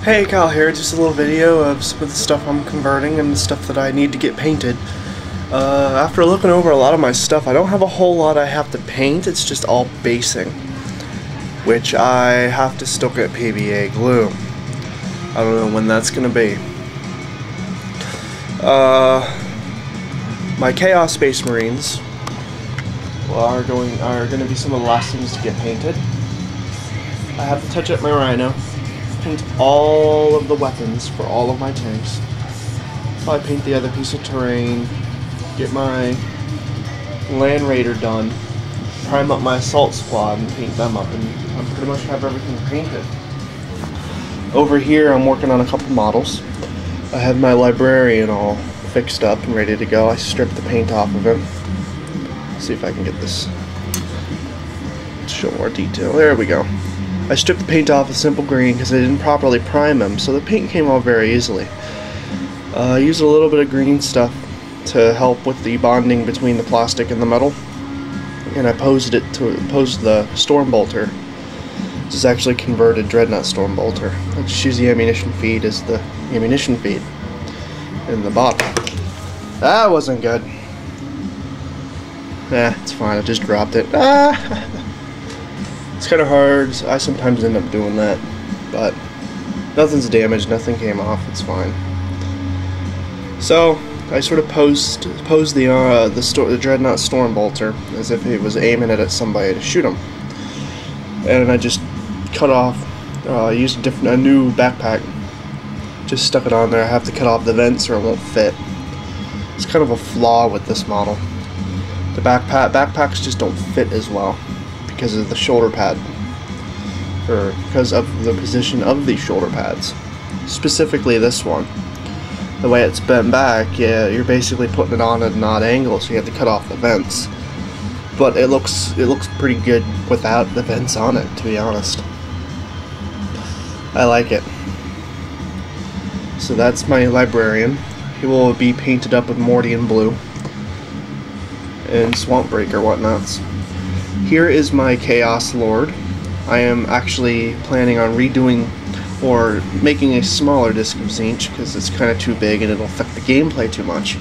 Hey, Kyle here, just a little video of some of the stuff I'm converting and the stuff that I need to get painted. After looking over a lot of my stuff, I don't have a whole lot I have to paint, it's just all basing, which I have to still get PBA glue. I don't know when that's gonna be. My Chaos Space Marines are gonna be some of the last things to get painted. I have to touch up my Rhino, paint all of the weapons for all of my tanks. Probably paint the other piece of terrain, get my Land Raider done, prime up my assault squad and paint them up, and I pretty much have everything painted. Over here I'm working on a couple models. I have my librarian all fixed up and ready to go. I stripped the paint off of him. Let's see if I can get this to show more detail. There we go. I stripped the paint off with simple green because I didn't properly prime him, so the paint came off very easily. I used a little bit of green stuff to help with the bonding between the plastic and the metal, and I posed the Storm Bolter. This is actually converted Dreadnought Storm Bolter. I just use the ammunition feed as the ammunition feed in the bottom. That wasn't good. It's fine, I just dropped it. It's kind of hard. I sometimes end up doing that, but nothing's damaged, nothing came off, it's fine. So I sort of posed the Dreadnought Storm Bolter as if he was aiming it at somebody to shoot him, and I just cut off, used a new backpack, just stuck it on there. I have to cut off the vents or it won't fit. It's kind of a flaw with this model. The backpacks just don't fit as well because of the shoulder pad, or because of the position of the shoulder pads. Specifically this one. The way it's bent back, yeah, you're basically putting it on at an odd angle, so you have to cut off the vents. But it looks pretty good without the vents on it, to be honest. I like it. So that's my librarian. He will be painted up with Mordian blue and Swamp Breaker whatnots. Here is my Chaos Lord. I am actually planning on redoing or making a smaller disc of Tzeentch because it's kind of too big and it'll affect the gameplay too much.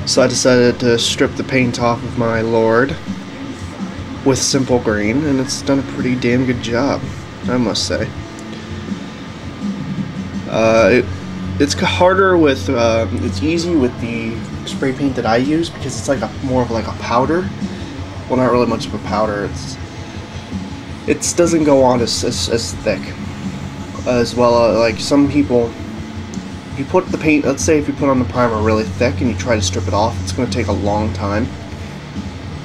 So I decided to strip the paint off of my Lord with simple green, and it's done a pretty damn good job, I must say. It's harder with, it's easy with the spray paint that I use because it's like more of like a powder. Well, not really much of a powder. It doesn't go on as thick as well. Like some people, if you put the paint, let's say if you put on the primer really thick and you try to strip it off, it's going to take a long time.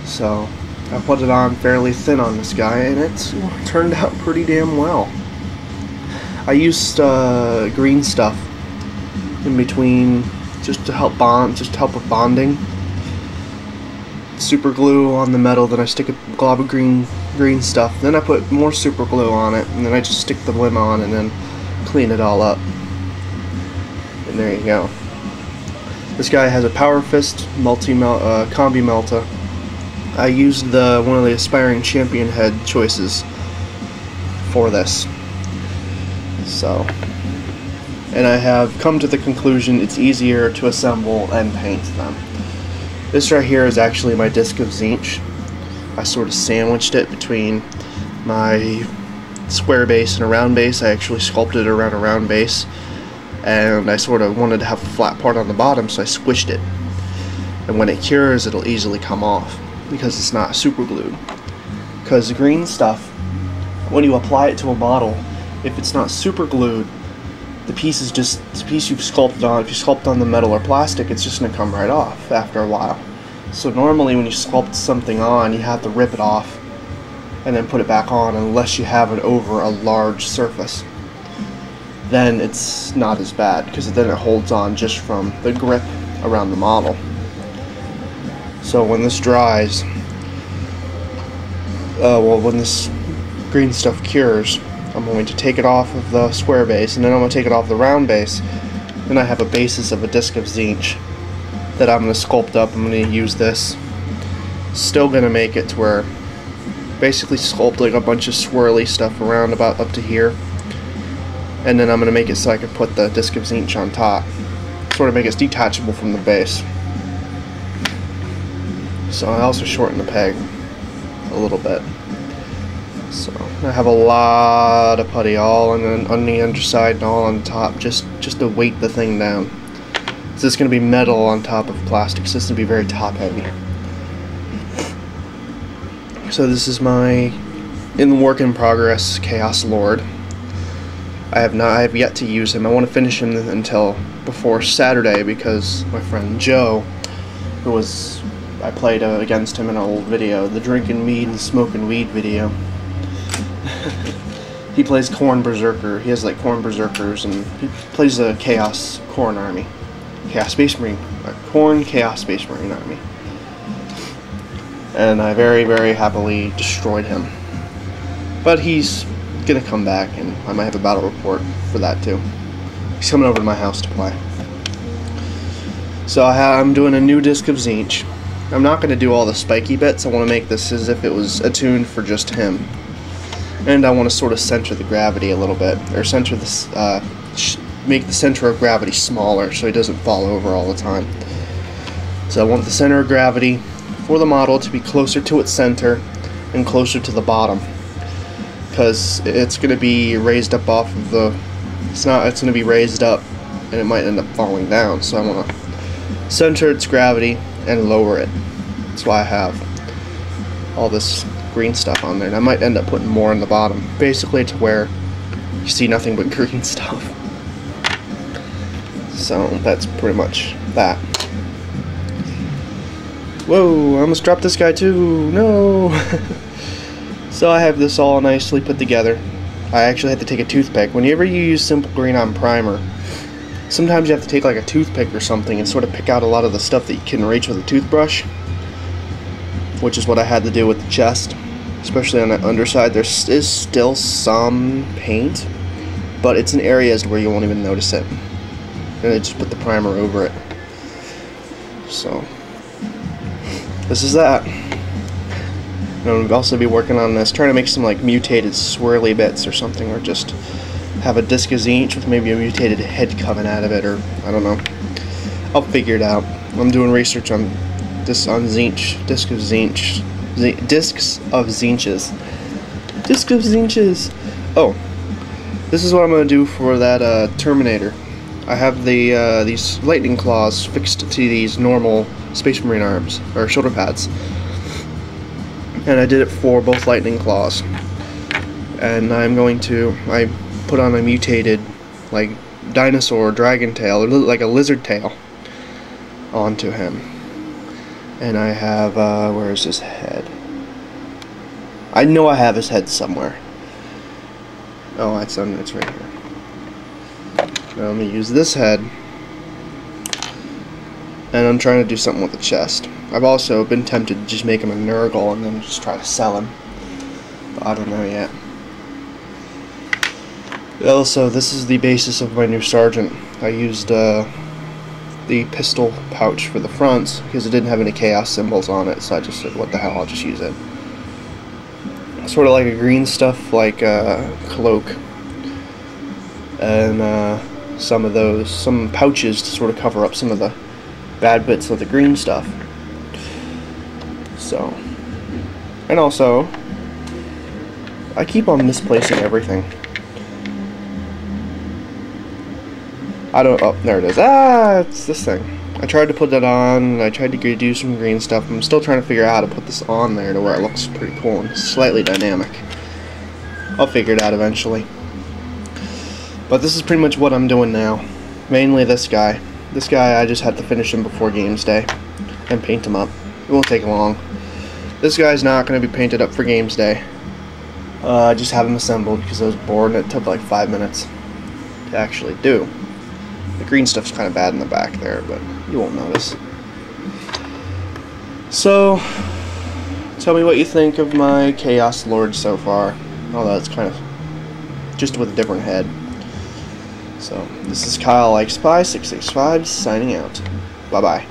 So I put it on fairly thin on this guy, and it's turned out pretty damn well. I used green stuff in between just to help with bonding. Super glue on the metal, then I stick a glob of green stuff, then I put more super glue on it, and then I just stick the limb on and then clean it all up. And there you go. This guy has a Power Fist combi melta. I used one of the Aspiring Champion head choices for this. So, and I have come to the conclusion it's easier to assemble and paint them. This right here is actually my disc of Tzeentch. I sort of sandwiched it between my square base and a round base. I actually sculpted it around a round base, and I sort of wanted to have a flat part on the bottom, so I squished it. And when it cures, it'll easily come off because it's not super glued. Because the green stuff, when you apply it to a model, if it's not super glued, the piece you've sculpted on, if you sculpt on the metal or plastic, it's just going to come right off after a while. So normally when you sculpt something on, you have to rip it off and then put it back on unless you have it over a large surface. Then it's not as bad because then it holds on just from the grip around the model. So when this dries, when this green stuff cures, I'm going to take it off of the square base, and then I'm going to take it off the round base. Then I have a basis of a disc of Tzeentch that I'm going to sculpt up. I'm going to use this. Still going to make it to where basically sculpt like a bunch of swirly stuff around about up to here. and then I'm going to make it so I can put the disc of Tzeentch on top, sort of make it detachable from the base. So I also shorten the peg a little bit. So I have a lot of putty all on the underside and all on the top, just to weight the thing down. So it's going to be metal on top of plastic, so it's going to be very top heavy. So this is my work in progress Chaos Lord. I have yet to use him. I want to finish him until before Saturday, because my friend Joe, I played against him in an old video, the drinking mead and smoking weed video. He plays Corn Berserker. He has like Corn Berserkers, and he plays a Chaos Corn Army. Chaos Space Marine. Corn Chaos Space Marine Army. And I very, very happily destroyed him. But he's gonna come back, and I might have a battle report for that too. He's coming over to my house to play. So I'm doing a new disc of Tzeentch. I'm not gonna do all the spiky bits. I want to make this as if it was attuned for just him. And I want to sort of center the gravity a little bit, or center this, make the center of gravity smaller so he doesn't fall over all the time. So I want the center of gravity for the model to be closer to its center and closer to the bottom, because it's going to be raised up off of the. It's going to be raised up, and it might end up falling down. So I want to center its gravity and lower it. That's why I have all this green stuff on there, and I might end up putting more on the bottom, basically to where you see nothing but green stuff. So that's pretty much that. Whoa, I almost dropped this guy too, no! So I have this all nicely put together. I actually had to take a toothpick. Whenever you use Simple Green on primer, sometimes you have to take like a toothpick or something and sort of pick out a lot of the stuff that you can reach with a toothbrush, which is what I had to do with the chest. Especially on the underside, there is still some paint, but it's in areas where you won't even notice it. And I just put the primer over it. So this is that. And I'll also be working on this, trying to make some like mutated swirly bits or something, or just have a disc of Tzeentch with maybe a mutated head coming out of it, or I don't know. I'll figure it out. I'm doing research on this on Tzeentch, disc of Tzeentch. Discs of Tzeentches. Disc of Tzeentches. Oh, this is what I'm gonna do for that Terminator. I have the these lightning claws fixed to these normal Space Marine arms or shoulder pads, and I did it for both lightning claws. And I put on a mutated like dinosaur dragon tail, or like a lizard tail, onto him. And I have, where is his head? I know I have his head somewhere. Oh, it's right here. Now let me use this head. And I'm trying to do something with the chest. I've also been tempted to just make him a Nurgle and then just try to sell him. But I don't know yet. Also, this is the basis of my new Sergeant. I used, the pistol pouch for the fronts because it didn't have any chaos symbols on it, so I just said, what the hell, I'll just use it. Sort of like a green stuff, like a cloak, and some pouches to sort of cover up some of the bad bits of the green stuff. So, and also, I keep on misplacing everything. Oh, there it is. Ah, it's this thing. I tried to put that on, and I tried to do some green stuff. I'm still trying to figure out how to put this on there to where it looks pretty cool and slightly dynamic. I'll figure it out eventually. But this is pretty much what I'm doing now. Mainly this guy. This guy, I just had to finish him before Games Day and paint him up. It won't take long. This guy's not going to be painted up for Games Day. I just have him assembled because I was bored and it took like 5 minutes to actually do. The green stuff's kind of bad in the back there, but you won't notice. So, tell me what you think of my Chaos Lord so far. Although it's kind of just with a different head. So, this is Kyle Like Spy 665 signing out. Bye bye.